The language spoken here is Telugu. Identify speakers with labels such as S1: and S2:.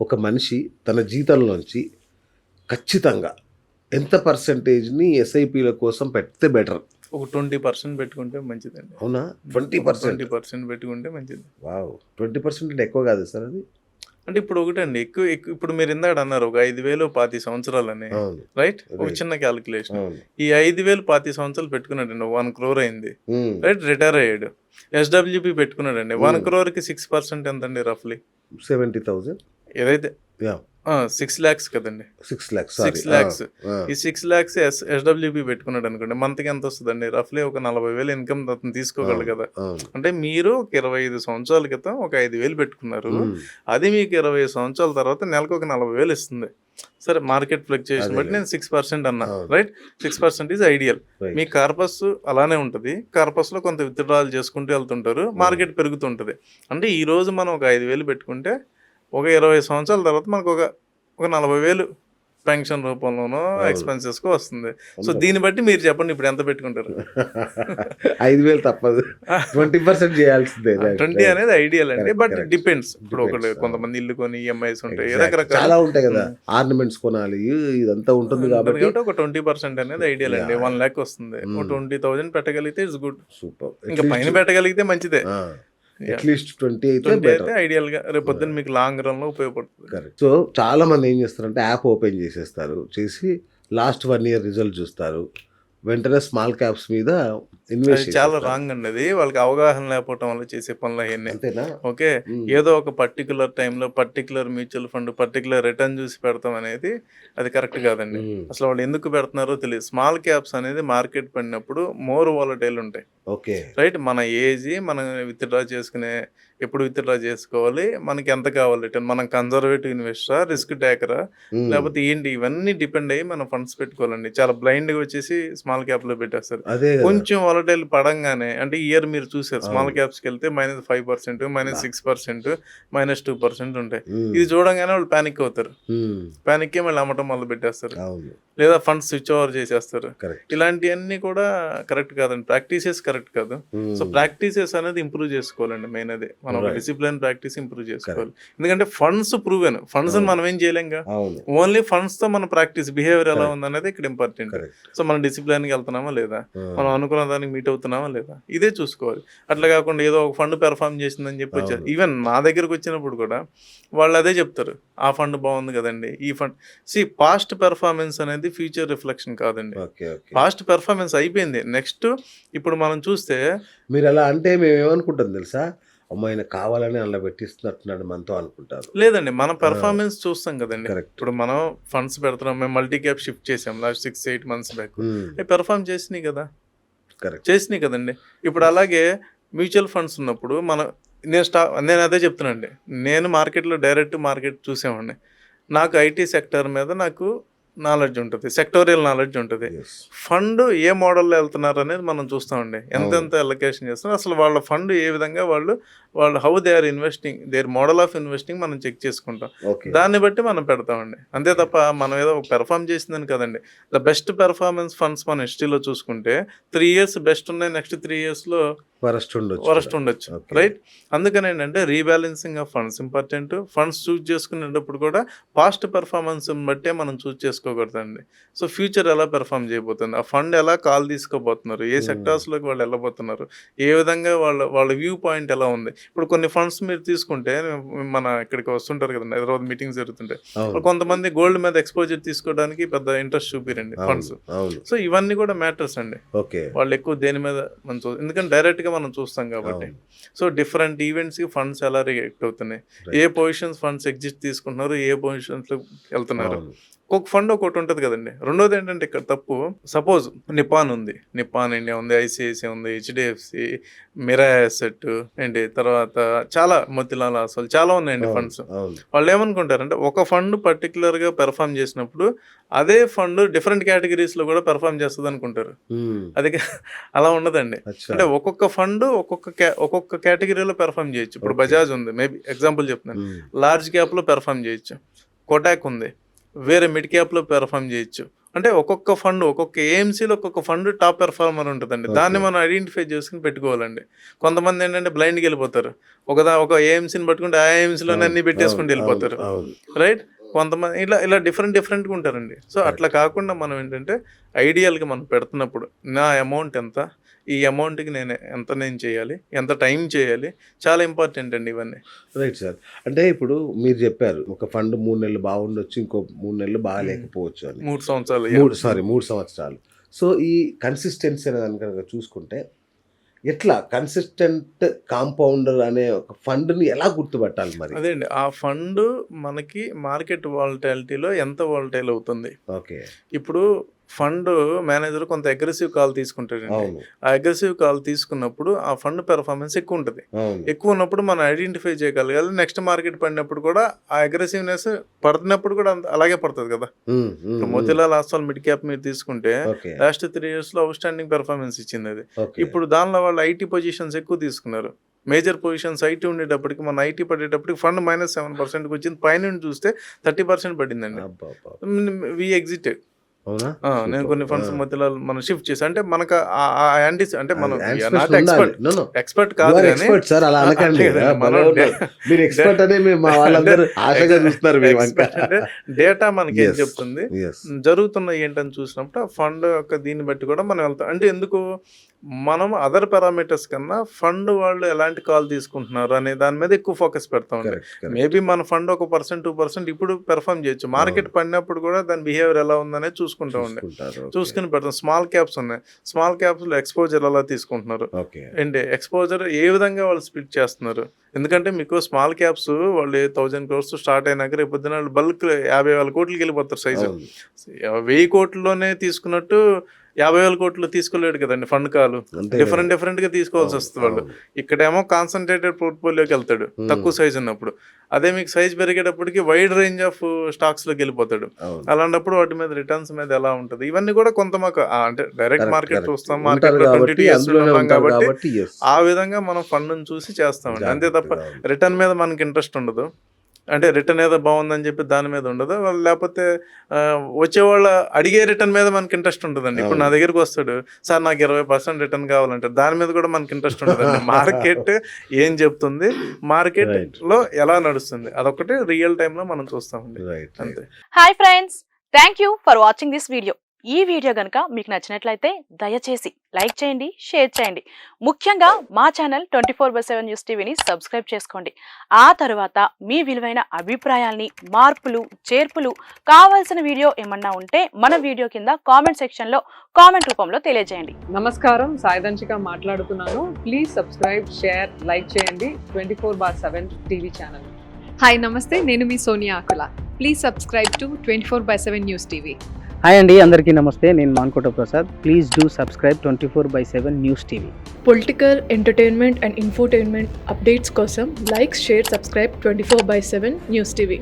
S1: ఒక మనిషి తన జీతంలోంచి ఖచ్చితంగా ఎంత పర్సెంటేజ్‌ని ఎస్ఐపీల కోసం పెడితే బెటర్?
S2: ఒక 20% పెట్టుకుంటే మంచిదండి.
S1: అవునా?
S2: ఒక
S1: 20%.
S2: 20% పెట్టుకుంటే మంచిది.
S1: వావ్! 20% అంటే ఎక్కువ కాదా సార్ అది?
S2: అంటే ఇప్పుడు ఒకటండి ఇప్పుడు మీరు ఇందాకడ అన్నారు ఒక 5,000 25 సంవత్సరాలని.
S1: అవును.
S2: రైట్? ఒక
S1: రైట్.
S2: చిన్న క్యాలిక్యులేషన్.
S1: అవును.
S2: ఈ 5,000 25 సంవత్సరాలు పెట్టుకున్నాడండి. 1,00,00,000 అయింది.
S1: హ్మ్.
S2: రైట్? రిటైర్ అయ్యాడు. ఎస్‌డబ్ల్యూపీ పెట్టుకున్నాడండి. 1,00,00,000కి 6% ఎంతండి రఫ్‌లీ?
S1: 70,000.
S2: ఏదైతే
S1: యాహ్!
S2: 6 లాక్స్ కదండీ.
S1: 6 లాక్స్ సారీ.
S2: 6 లాక్స్.
S1: ఆ!
S2: ఈ 6 లాక్స్ ఎస్‌డబ్ల్యూపీ పెట్టుకున్నాడనుకోండి. మంత్‌కి ఎంతొస్తదండి? రఫ్‌లీ ఒక 40,000 ఇన్‌కమ్ అతను తీసుకోగలడు
S1: అవును.
S2: కదా!
S1: అవును.
S2: అంటే మీరు ఒక 25 సంవత్సరాల క్రితం ఒక 5,000 పెట్టుకున్నారు.
S1: హ్మ్.
S2: అది మీకు 20 సంవత్సరాల తర్వాత నెలకు ఒక 40,000 ఇస్తుంది. సరే మార్కెట్ ఫ్లక్చుయేషన్ బట్టి
S1: అదేలే.
S2: నేను 6% అన్నా.
S1: అవును.
S2: Right? 6% is ideal.
S1: Right.
S2: Me corpus అలానే ఉంటది. కార్పస్‌లో కొంత విత్‌డ్రాయల్ చేసుకుంటూ వెళ్తుంటారు. మార్కెట్ పెరుగుతుంటది. అంటే ఈరోజు మనం ఒక 5,000 పెట్టుకుంటే ఒక 20 సంవత్సరాల తర్వాత మనకు ఒక 40,000 పెన్షన్ రూపంలోనో,
S1: అవును.
S2: ఎక్స్‌పెన్సెస్‌కో వస్తుంది. సో,
S1: అందరూ.
S2: దీన్ని బట్టి మీరు చెప్పండి ఇప్పుడు ఎంత పెట్టుకుంటారు?
S1: 5,000 తప్పదు. 20% చేయాల్సిందే. రైట్.
S2: 20
S1: రైట్.
S2: అనేది ఐడియల్ అండి.
S1: కరెక్ట్.
S2: But
S1: correct.
S2: డిపెండ్స్. ఇప్పుడు
S1: డిపెండ్స్.
S2: కొంతమంది ఇల్లు కొని ఈఎంఐస్ ఉంటాయి.
S1: ఎగ్జాక్ట్‌లీ.
S2: రకరకాల
S1: చాలా ఉంటాయి కదా!
S2: హ్మ్.
S1: ఆర్నమెంట్స్ కొనాలి. ఇదంతా ఉంటుంది
S2: ఉంటుంది
S1: కాబట్టి
S2: కాబట్టి ఒక 20% అనేది ఐడియల్ అండి.
S1: యాహ్!
S2: 1,00,000 వస్తుంది. ఒక 20,000 పెట్టగలిగితే ఇట్స్ గుడ్.
S1: సూపర్.
S2: ఇంకా పైన పెట్టగలిగితే మంచిదే.
S1: ఆ!
S2: యాహ్!
S1: అట్‌లీస్ట్ 20 అయితే
S2: 20 అయితే
S1: బెటర్.
S2: ఐడియల్‌గా రేపొద్దున మీకు లాంగ్ రన్‌లో ఉపయోగపడుతుంది.
S1: కరెక్ట్. సో, చాలామంది ఏం చేస్తారంటే యాప్ ఓపెన్ చేసేస్తారు. చేసి లాస్ట్ 1 ఇయర్ రిజల్ట్ చూస్తారు. వెంటనే స్మాల్ క్యాప్స్ మీద
S2: అది
S1: ఇన్వెస్ట్
S2: చాలా
S1: చేసేస్తారు.
S2: రాంగ్ అండి అది. వాళ్ళకి అవగాహన లేకపోవటం వల్ల చేసే పనులు అయన్నీ.
S1: అంతేనా?
S2: ఓకే.
S1: హ్మ్.
S2: ఏదో ఒక పర్టిక్యులర్ టైంలో particular mutual fund, particular return చూసి పెడతాం అనేది అది కరెక్ట్ కాదండి.
S1: హ్మ్.
S2: అసలు వాళ్ళు ఎందుకు పెడుతున్నారో తెలీదు. స్మాల్ క్యాప్స్ అనేది మార్కెట్ పడినప్పుడు మోర్ వాలటైల్ ఉంటాయి.
S1: ఓకే.
S2: రైట్? మన ఏజ్, మనం విత్‌డ్రా చేసుకునే ఎప్పుడు విత్‌డ్రా చేసుకోవాలి, మనకి ఎంత కావాలి రిటర్న్, మనం కన్జర్వేటివ్ ఇన్వెస్టరా, రిస్క్ టేకరా,
S1: హ్మ్.
S2: లేకపోతే ఏంటి ఇవన్నీ డిపెండ్ అయ్యి మనం ఫండ్స్ పెట్టుకోవాలండి. చాలా బ్లైండ్‌గా వచ్చేసి స్మాల్ క్యాప్‌లో పెట్టేస్తారు.
S1: అదే గదా!
S2: కొంచెం వాలటైల్ పడంగానే అంటే ఈ ఇయర్ మీరు చూసారు స్మాల్
S1: అవును.
S2: క్యాప్స్‌కెళ్తే -5%,
S1: బా!
S2: -6%, -2% ఉంటాయి.
S1: హ్మ్.
S2: ఇది చూడంగానే వాళ్ళు పానిక్ అవుతారు.
S1: హ్మ్.
S2: పానిక్ అయ్యి మళ్ళీ అమ్మటం మొదలుపెట్టేస్తారు.
S1: అవును.
S2: లేదా ఫండ్స్ స్విచ్ ఓవర్ చేసేస్తారు.
S1: కరెక్ట్.
S2: ఇలాంటియన్నీ కూడా కరెక్ట్ కాదండి. ప్రాక్టీసెస్ కరెక్ట్ కాదు. సో,
S1: హ్మ్.
S2: ప్రాక్టీసెస్ అనేది ఇంప్రూవ్ చేసుకోవాలండి మెయిన్ అదే. మనం ఒక
S1: రైట్.
S2: డిసిప్లిన్ ప్రాక్టీస్ ఇంప్రూవ్ చేసుకోవాలి.
S1: కరెక్ట్.
S2: ఎందుకంటే ఫండ్స్ ప్రూవెన్. ఫండ్స్‌ని
S1: అవును.
S2: మనం ఏం చేయలేంగా.
S1: అవును.
S2: ఓన్లీ ఫండ్స్‌తో మన ప్రాక్టీస్ బిహేవియర్ ఎలా
S1: కరెక్ట్.
S2: ఉందనేది ఇక్కడ ఇంపార్టెంట్.
S1: కరెక్ట్.
S2: సో, మనం డిసిప్లిన్‌గా వెళ్తున్నామా లేదా?
S1: ఆ!
S2: మనం అనుకున్న దానికి మీట్ అవుతున్నామా లేదా? ఇదే చూసుకోవాలి. అట్లా కాకుండా ఏదో ఒక ఫండ్ పెర్ఫార్మ్ చేసిందని చెప్పి వచ్చారు.
S1: అవును.
S2: ఈవెన్ నా దగ్గరికి వచ్చినప్పుడు కూడా వాళ్ళు అదే చెప్తారు. ఆ ఫండ్ బాగుంది కదండీ! ఈ ఫండ్ పాస్ట్ పెర్ఫార్మెన్స్ అనేది ఫ్యూచర్ రిఫ్లెక్షన్ కాదండి.
S1: ఓకే. ఓకే.
S2: పాస్ట్ పెర్ఫార్మెన్స్ అయిపోయింది. నెక్స్ట్ ఇప్పుడు మనం చూస్తే
S1: మీరలా అంటే మేమేమనుకుంటాం తెలుసా? అమ్మో! ఆయన కావాలని అందులో పెట్టిస్తున్నట్టున్నాడు మనతో అనుకుంటారు.
S2: లేదండి. మన
S1: ఆ!
S2: పెర్ఫార్మెన్స్ చూస్తాం కదండీ!
S1: కరెక్ట్.
S2: ఇప్పుడు మనం ఫండ్స్ పెడుతున్నాం. మేము మల్టీ క్యాప్ షిఫ్ట్ చేసాం లాస్ట్ 6, 8 మంత్స్ బ్యాక్.
S1: హ్మ్.
S2: అవి పెర్ఫార్మ్ చేసినాయి కదా!
S1: కరెక్ట్.
S2: చేసినాయి కదండీ! ఇప్పుడు
S1: యెస్.
S2: అలాగే మ్యూచువల్ ఫండ్స్ ఉన్నప్పుడు నేను అదే చెప్తున్నానండి. నేను మార్కెట్‌లో డైరెక్ట్ మార్కెట్ చూసేవాడిని. నాకు ఐటీ సెక్టార్ మీద నాకు నాలెడ్జ్ ఉంటది. సెక్టోరియల్ నాలెడ్జ్ ఉంటది.
S1: యెస్.
S2: ఫండ్ ఏ మోడల్‌లో ఎళ్తున్నారనేది మనం చూస్తామండి.
S1: అవును.
S2: ఎంతెంత అలొకేషన్ చేస్తున్నారు. అసలు వాళ్ళ ఫండ్ ఏ విధంగా వాళ్ళు how they are investing, their model of investing మనం చెక్ చేసుకుంటాం.
S1: ఓకే.
S2: దాన్ని బట్టి మనం పెడతామండి. అంతే
S1: ఓకే.
S2: తప్ప మనం ఏదో పెర్ఫార్మ్ చేసిందని కాదండి. ద బెస్ట్ పెర్ఫార్మన్స్ ఫండ్స్ మన హిస్టరీలో చూసుకుంటే 3 ఇయర్స్ బెస్ట్ ఉన్నాయి. నెక్స్ట్ 3 ఇయర్స్‌లో
S1: వరస్ట్ ఉండొచ్చు
S2: వరస్ట్
S1: కూడా.
S2: ఉండొచ్చు.
S1: ఓకే.
S2: రైట్? అందుకనేంటంటే rebalancing of funds important. Funds choose చేసుకునేటప్పుడు కూడా పాస్ట్ పెర్ఫార్మన్స్‌ని బట్టే మనం చూజ్ చేసుకోకూడదండి. సో, ఫ్యూచర్ ఎలా పెర్ఫార్మ్ చేయబోతుంది? ఆ ఫండ్ ఎలా కాల్ తీసుకోబోతున్నారు? ఏ
S1: హ్మ్.
S2: సెక్టార్స్‌లోకి వాళ్ళు ఎళ్ళబోతున్నారు? ఏ విధంగా వాళ్ళ వ్యూ పాయింట్ ఎలా ఉంది? ఇప్పుడు కొన్ని ఫండ్స్ మీరు తీసుకుంటే మన ఇక్కడికి వస్తుంటారు కదండీ! హైదరాబాద్ మీటింగ్స్ జరుగుతుంటాయి.
S1: అవును.
S2: కొంతమంది గోల్డ్ మీద ఎక్స్‌పోజర్ తీసుకోవడానికి పెద్ద ఇంట్రెస్ట్ చూపియరండి
S1: అవును.
S2: ఫండ్స్.
S1: అవును.
S2: సో, ఇవన్నీ కూడా మ్యాటర్స్ అండి.
S1: ఓకే.
S2: వాళ్ళు ఎక్కువ దేని మీద మనం ఎందుకంటే డైరెక్ట్‌గా మనం చూస్తాం కాబట్టి.
S1: అవును.
S2: సో, డిఫరెంట్ ఈవెంట్స్‌కి ఫండ్స్ ఎలా రియాక్ట్ అవుతున్నాయి? ఏ
S1: రైట్.
S2: పొజిషన్స్ ఫండ్స్ ఎగ్జిట్ తీసుకుంటున్నారు? ఏ పొజిషన్స్‌లోకి ఎళ్తున్నారు?
S1: అవును.
S2: ఒక్కొక్క ఫండ్ ఒక్కోటి ఉంటది కదండీ. రెండోదేంటంటే ఇక్కడ తప్పు సపోజ్ నిపాన్ ఉంది. నిపాన్ ఇండియా ఉంది. ఐసీఐసీఐ ఉంది. హెచ్‌డీఎఫ్‌సీ, మిరాయ్ అసెట్ తర్వాత చాలా మోతిలాల్ ఓస్వాల్ చాలా ఉన్నాయండి
S1: అవును.
S2: ఫండ్స్.
S1: అవును.
S2: వాళ్ళేమనుకుంటారంటే ఒక ఫండ్ పర్టిక్యులర్‌గా పెర్ఫార్మ్ చేసినప్పుడు అదే ఫండ్ డిఫరెంట్ కేటగరీస్‌లో కూడా పెర్ఫార్మ్ చేస్తదనుకుంటారు.
S1: హ్మ్.
S2: అది అలా ఉండదండి.
S1: అచ్చా!
S2: అంటే ఒక్కొక్క ఫండ్ ఒక్కొక్క కేటగిరీలో పెర్ఫార్మ్ చేయొచ్చు. ఇప్పుడు
S1: ఓకే.
S2: బజాజ్ ఉంది. మేబీ ఎగ్జాంపుల్ చెప్తున్నాను.
S1: హ్మ్.
S2: లార్జ్ క్యాప్‌లో పెర్ఫార్మ్ చేయొచ్చు. కోటాక్ ఉంది. వేరే మిడ్ క్యాప్‌లో పెర్ఫార్మ్ చేయొచ్చు. అంటే ఒక్కొక్క ఫండ్ ఒక్కొక్క ఏఎంసీలో ఒక్కొక్క ఫండ్ టాప్ పెర్ఫార్మర్ ఉంటుందండి. దాన్ని మనం ఐడెంటిఫై చేసుకుని పెట్టుకోవాలండి. కొంతమంది ఏంటంటే బ్లైండ్కి వెళ్ళిపోతారు. ఒక ఏఎంసీని పట్టుకుంటే ఆ ఏఎంసీలోనే అన్ని పెట్టేసుకుంటూ వెళ్ళిపోతారు, రైట్? కొంతమంది ఇలా డిఫరెంట్గా ఉంటారండి. సో అట్లా కాకుండా మనం ఏంటంటే ఐడియల్గా మనం పెడుతున్నప్పుడు నా అమౌంట్ ఎంత, ఈ అమౌంట్కి నేను చేయాలి, ఎంత టైం చేయాలి, చాలా ఇంపార్టెంట్ అండి ఇవన్నీ.
S1: Right sir. అంటే ఇప్పుడు మీరు చెప్పారు ఒక ఫండ్ 3 నెలలు బాగుండొచ్చు, ఇంకో 3 నెలలు బాగాలేకపోవచ్చు అని.
S2: 3 సంవత్సరాలు
S1: 3 సంవత్సరాలు. సో ఈ కన్సిస్టెన్సీ అనేది కనుక చూసుకుంటే ఎట్లా కన్సిస్టెంట్ కాంపౌండర్ అనే ఒక ఫండ్ని ఎలా గుర్తుపట్టాలి మరి?
S2: అదే అండి, ఆ ఫండ్ మనకి మార్కెట్ వాలటాలిటీలో ఎంత వాలటైల్ అవుతుంది.
S1: ఓకే.
S2: ఇప్పుడు ఫండ్ మేనేజర్ కొంత అగ్రెసివ్ కాల్ తీసుకుంటాడండి.
S1: అవును.
S2: ఆ అగ్రెసివ్ కాల్ తీసుకున్నప్పుడు ఆ ఫండ్ పెర్ఫార్మెన్స్ ఎక్కువ ఉంటుంది.
S1: అవును.
S2: ఎక్కువ ఉన్నప్పుడు మనం ఐడెంటిఫై చేయగలగాలి. నెక్స్ట్ మార్కెట్ పడినప్పుడు కూడా ఆ అగ్రెసివ్నెస్ పడుతున్నప్పుడు కూడా అలాగే పడుతుంది కదా. ఇప్పుడు మోతీలాల్ ఆస్వాల్ మిడ్ క్యాప్ మీరు తీసుకుంటే
S1: ఓకే.
S2: లాస్ట్ 3 years లో అవుట్ స్టాండింగ్ పెర్ఫార్మెన్స్ ఇచ్చింది అది.
S1: ఓకే.
S2: ఇప్పుడు దానిలో వాళ్ళు ఐటీ పొజిషన్స్ ఎక్కువ తీసుకున్నారు. మేజర్ పొజిషన్స్ ఐటీ ఉండేటప్పటికి మన ఐటీ పడేటప్పటికి ఫండ్ -7%కి వచ్చింది. పైన చూస్తే 30% పడిందండి.
S1: అబ్బబ్బా.
S2: వి ఎగ్జిటెడ్.
S1: అవునా?
S2: నేను కొన్ని ఫండ్స్ మధ్యలో మనం షిఫ్ట్ చేసి, అంటే మనకు అంటే మనం
S1: Anticipation ఉండాలి.
S2: ఎక్స్పర్ట్ కాదు కానీ
S1: ఎక్స్పర్ట్ సార్, అలా అనకండి.
S2: మనం
S1: మీరు ఎక్స్పర్ట్ అనే మా వాళ్ళందరూ ఆశగా చూస్తారు మీ వంక.
S2: అంటే డేటా మనకి ఏం చెప్తుంది,
S1: Yes.
S2: జరుగుతున్న ఏంటని చూసినప్పుడు ఆ ఫండ్ యొక్క దీన్ని బట్టి కూడా మనం వెళ్తాం. అంటే ఎందుకు మనం అదర్ పారామీటర్స్ కన్నా ఫండ్ వాళ్ళు ఎలాంటి కాల్ తీసుకుంటున్నారు అనే దాని మీద ఎక్కువ ఫోకస్ పెడతాం.
S1: Correct, correct.
S2: మేబీ మన ఫండ్ 1% 2% ఇప్పుడు పెర్ఫామ్ చేయొచ్చు. మార్కెట్ పడినప్పుడు కూడా దాని బిహేవియర్ ఎలా ఉందనేది చూసుకుంటా ఉండే
S1: చూసుకుంటారు. ఓకే.
S2: చూసుకుని పెడతాం. స్మాల్ క్యాప్స్ ఉన్నాయి. స్మాల్ క్యాప్స్లో ఎక్స్పోజర్ ఎలా తీసుకుంటున్నారు,
S1: ఓకే.
S2: అంటే ఎక్స్పోజర్ ఏ విధంగా వాళ్ళు స్ప్లిట్ చేస్తున్నారు. ఎందుకంటే మీకు స్మాల్ క్యాప్స్ వాళ్ళు 1000 crores స్టార్ట్ అయినాక రేపు పొద్దున బల్క్ 50,000 కోట్లకి వెళ్ళిపోతారు సైజు. 1000 కోట్లలోనే తీసుకున్నట్టు 50,000 కోట్లు తీసుకోలేడు కదండి ఫండ్ కాలు.
S1: అంతే
S2: డిఫరెంట్ గా తీసుకోవాల్సి వస్తుంది వాళ్ళు. ఇక్కడేమో కాన్సన్ట్రేటెడ్ పోర్ట్ఫోలియోకి వెళ్తాడు తక్కువ సైజ్ ఉన్నప్పుడు. అదే మీకు సైజ్ పెరిగేటప్పటికి వైడ్ రేంజ్ ఆఫ్ స్టాక్స్ లోకి వెళ్ళిపోతాడు.
S1: అవును.
S2: అలాంటప్పుడు వాటి మీద రిటర్న్స్ మీద ఎలా ఉంటుంది, ఇవన్నీ కూడా కొంత మాకు అంటే డైరెక్ట్
S1: Correct,
S2: మార్కెట్
S1: correct.
S2: చూస్తాం,
S1: ఉంటారు
S2: మార్కెట్ లో
S1: కాబట్టి,
S2: 22 years
S1: అందులోనే
S2: ఉన్నాం
S1: ఉంటారు
S2: కాబట్టి
S1: కాబట్టి, yes.
S2: ఆ విధంగా మనం ఫండ్ చూసి చేస్తామండి. అంతే తప్ప
S1: జాగ్రత్తగా.
S2: రిటర్న్ మీద మనకి ఇంట్రెస్ట్ ఉండదు. అంటే రిటర్న్ ఏదో బాగుందని చెప్పి దాని మీద ఉండదు. లేకపోతే వచ్చేవాళ్ళ అడిగే రిటర్న్ మీద మనకి ఇంట్రెస్ట్ ఉంటుందండి. ఇప్పుడు నా దగ్గరికి వస్తాడు, సార్ నాకు 20% రిటర్న్ కావాలంటారు, దాని మీద కూడా మనకి ఇంట్రెస్ట్ ఉంటుందండి. మార్కెట్ ఏం చెప్తుంది, మార్కెట్ లో ఎలా నడుస్తుంది, అదొకటి రియల్ టైమ్ లో మనం చూస్తామండి.
S1: Right, right.
S2: అంతే.
S3: Hi friends, thank you for watching this video. ఈ వీడియో గనుక మీకు నచ్చినట్లయితే దయచేసి లైక్ చేయండి, షేర్ చేయండి. ముఖ్యంగా మా ఛానల్ 24/7 న్యూస్ టీవీని సబ్స్క్రైబ్ చేసుకోండి. ఆ తర్వాత మీ విలువైన అభిప్రాయాల్ని, మార్పులు, చేర్పులు, కావాల్సిన వీడియో ఏమన్నా ఉంటే మన వీడియో కింద కామెంట్ సెక్షన్లో కామెంట్ రూపంలో తెలియజేయండి.
S4: నమస్కారం, సాయిదంచిక మాట్లాడుతున్నాను. ప్లీజ్ సబ్స్క్రైబ్, షేర్, లైక్ చేయండి 24/7 టీవీ ఛానల్.
S5: హాయ్ నమస్తే, నేను మీ Sonia Akula. Please subscribe to 24/7 news TV.
S6: Hi అండి, అందరికీ నమస్తే. నేను Mankota Prasad. Please do subscribe 24/7 news TV.
S7: Political, entertainment and infotainment updates కోసం like, share, subscribe 24/7 news TV.